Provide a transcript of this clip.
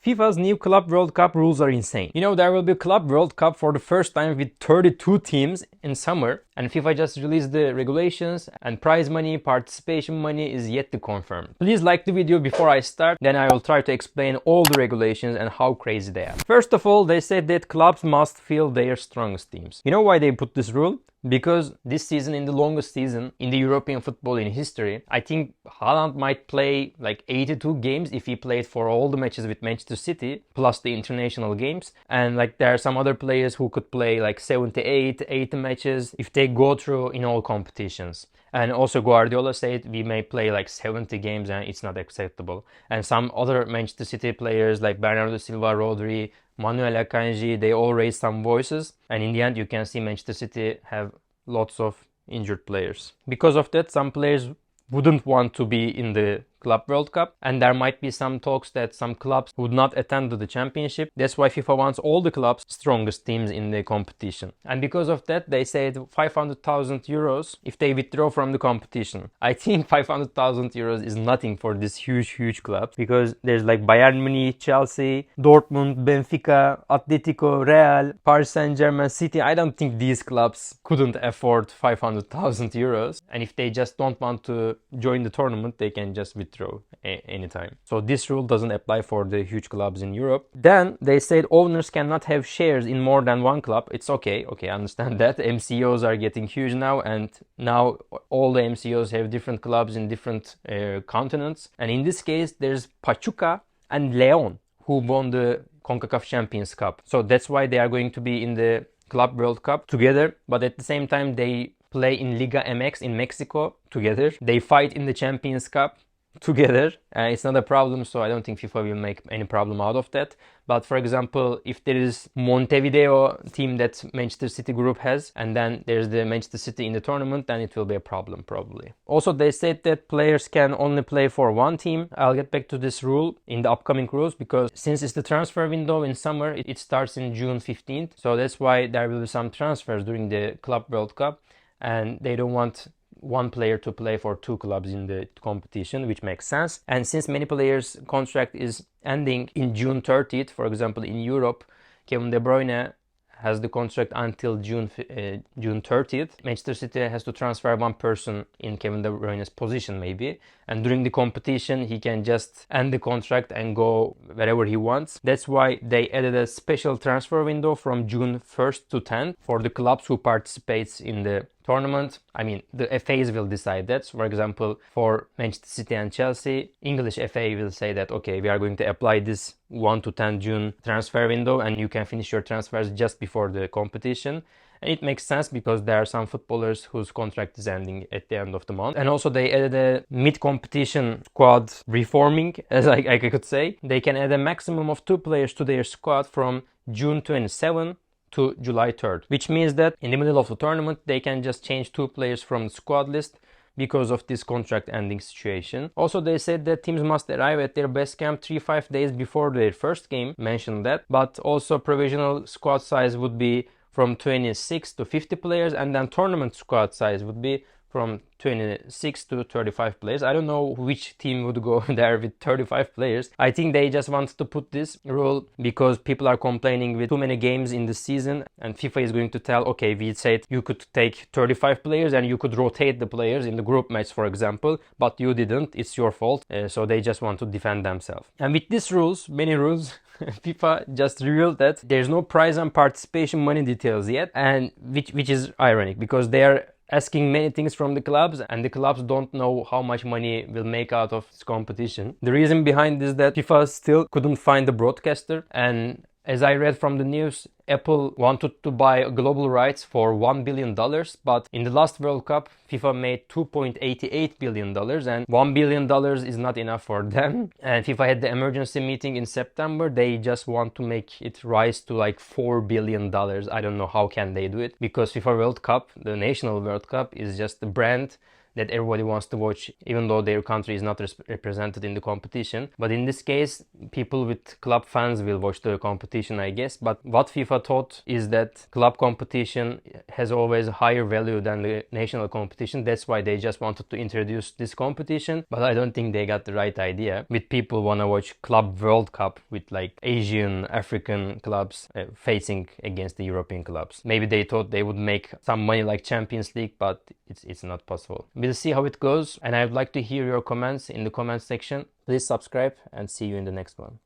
FIFA's new Club World Cup rules are insane. You know, there will be Club World Cup for the first time with 32 teams in summer, and FIFA just released the regulations, and prize money, participation money is yet to confirm. Please like the video before I start, then I will try to explain all the regulations and how crazy they are. First of all, they said that clubs must field their strongest teams. You know why they put this rule? Because this season, in the longest season in the European football in history, I think Haaland might play like 82 games if he played for all the matches with Manchester City, plus the international games. And like there are some other players who could play like 78, 80 matches if they go through in all competitions. And also Guardiola said we may play like 70 games and it's not acceptable. And some other Manchester City players like Bernardo Silva, Rodri, Manuel Akanji, they all raised some voices. And in the end, you can see Manchester City have lots of injured players. Because of that, some players wouldn't want to be in the Club World Cup, and there might be some talks that some clubs would not attend to the championship. That's why FIFA wants all the clubs' strongest teams in the competition. And because of that, they said 500,000 euros if they withdraw from the competition. I think 500,000 euros is nothing for this huge club, because there's like Bayern Munich, Chelsea, Dortmund, Benfica, Atletico, Real, Paris Saint-Germain, City. I don't think these clubs couldn't afford 500,000 euros. And if they just don't want to join the tournament, they can just withdraw anytime. So this rule doesn't apply for the huge clubs in Europe. Then they said owners cannot have shares in more than one club. It's okay, I understand that. MCOs are getting huge now, and now all the MCOs have different clubs in different continents. And in this case, there's Pachuca and León who won the CONCACAF Champions Cup. So that's why they are going to be in the Club World Cup together, but at the same time they play in Liga MX in Mexico together. They fight in the Champions Cup together. It's not a problem, so I don't think FIFA will make any problem out of that. But for example, if there is Montevideo team that Manchester City group has, and then there's the Manchester City in the tournament, then it will be a problem probably. Also, they said that players can only play for one team. I'll get back to this rule in the upcoming rules, because since it's the transfer window in summer, it starts in June 15th. So that's why there will be some transfers during the Club World Cup, and they don't want one player to play for two clubs in the competition, which makes sense. And since many players' contract is ending in June 30th, for example, in Europe, Kevin De Bruyne has the contract until June 30th. Manchester City has to transfer one person in Kevin De Bruyne's position maybe, and during the competition he can just end the contract and go wherever he wants. That's why they added a special transfer window from June 1st to 10th for the clubs who participates in the tournament. I mean, the FAs will decide that. For example, for Manchester City and Chelsea, English FA will say that, okay, we are going to apply this 1 to 10 June transfer window, and you can finish your transfers just before the competition. And it makes sense because there are some footballers whose contract is ending at the end of the month. And also they added a mid-competition squad reforming, as I could say. They can add a maximum of 2 players to their squad from June 27 to July 3rd, which means that in the middle of the tournament they can just change 2 players from the squad list because of this contract ending situation. Also, they said that teams must arrive at their base camp 3-5 days before their first game, mentioned that, but also provisional squad size would be from 26 to 50 players, and then tournament squad size would be from 26 to 35 players. I don't know which team would go there with 35 players. I think they just wanted to put this rule because people are complaining with too many games in the season, and FIFA is going to tell, okay, we said you could take 35 players and you could rotate the players in the group match, for example, but you didn't. It's your fault. So they just want to defend themselves. And with these rules, many rules, FIFA just revealed that there's no prize and participation money details yet, and which is ironic because they are asking many things from the clubs, and the clubs don't know how much money will make out of this competition. The reason behind this is that FIFA still couldn't find a broadcaster, and as I read from the news, Apple wanted to buy global rights for $1 billion, but in the last World Cup, FIFA made $2.88 billion, and $1 billion is not enough for them. And FIFA had the emergency meeting in September. They just want to make it rise to like $4 billion. I don't know how can they do it, because FIFA World Cup, the national World Cup, is just a brand that everybody wants to watch, even though their country is not represented in the competition. But in this case, people with club fans will watch the competition, I guess. But what FIFA thought is that club competition has always a higher value than the national competition. That's why they just wanted to introduce this competition. But I don't think they got the right idea. With people wanna watch Club World Cup with like Asian, African clubs facing against the European clubs. Maybe they thought they would make some money like Champions League, but it's not possible. We'll see how it goes, and I would like to hear your comments in the comment section. Please subscribe and see you in the next one.